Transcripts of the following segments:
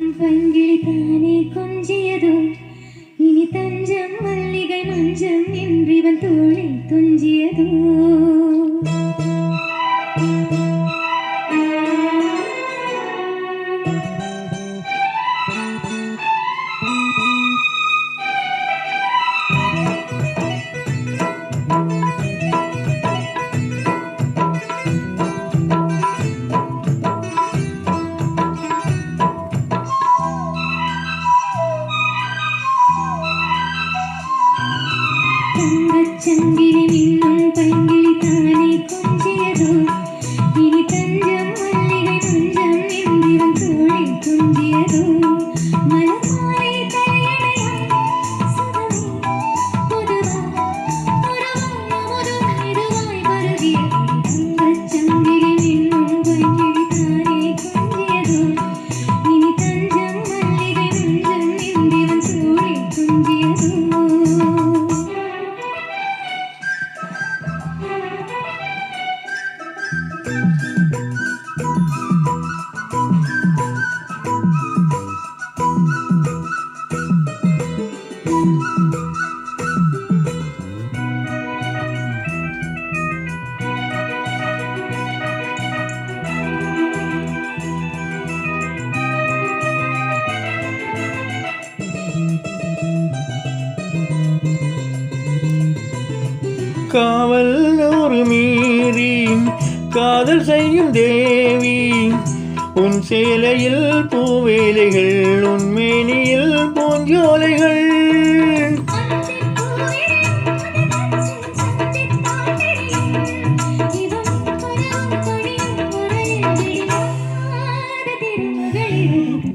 பங்கிலி தானே கொஞ்சியதோ இனி தஞ்சம் மல்லிகை மஞ்சம் என்றிவன் தோளில் துஞ்சியதோ சங்கிலி மின்னும் பங்கிலி தானே கொஞ்சியதோ இனி தஞ்சம் மல்லிகை மஞ்சம் என்றிவன் தோளில் துஞ்சியதோ மலர்மாலை தலையணையாய் சுகமே புதுவா ஒருவாய் மெதுவாய் பருகிய சங்கிலி மின்னும் பங்கிலி தானே கொஞ்சியதோ இனி தஞ்சம் மல்லிகை மஞ்சம் என்றிவன் தோளில் துஞ்சியதோ காவல் நூறு மீறி காதல் செய்யும் தேவி உன் சேலையில் பூவேலைகள் உன் மேனியில் பூஞ்சோலைகள்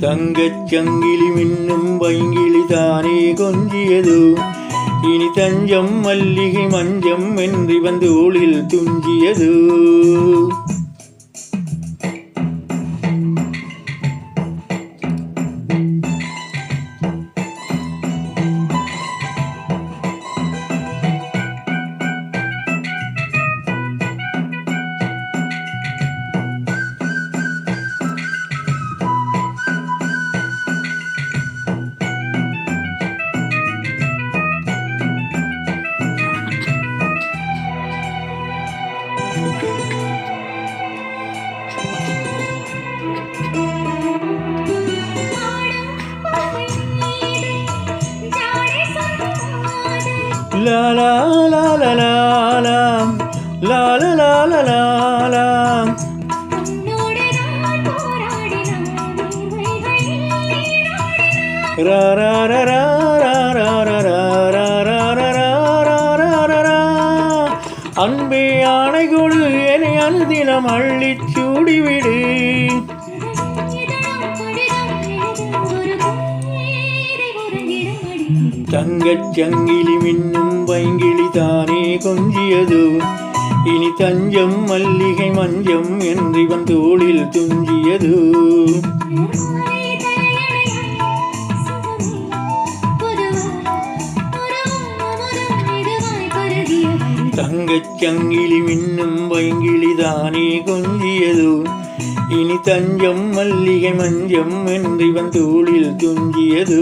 தங்கச் சங்கிலி மின்னும் பைங்கிலி தானே கொஞ்சியதோ இனி தஞ்சம் மல்லிகை மஞ்சம் என்று வந்து தோளில் துஞ்சியது la la la la la la la la la la la la ra ra ra ra ra ra ra ra ra ra ra ra அன்பே ஆணை கொடு என்னை அனுதினம் அள்ளிச் சூடிவிடு தங்கச் சங்கிலி மின்னும் பைங்கிலி தானே கொஞ்சியது இனி தஞ்சம் மல்லிகை மஞ்சம் என்றிவன் தோளில் துஞ்சியது தங்கச் சங்கிலி மின்னும் பைங்கிலி தானே கொஞ்சியது இனி தஞ்சம் மல்லிகை மஞ்சம் என்றிவன் தோளில் துஞ்சியது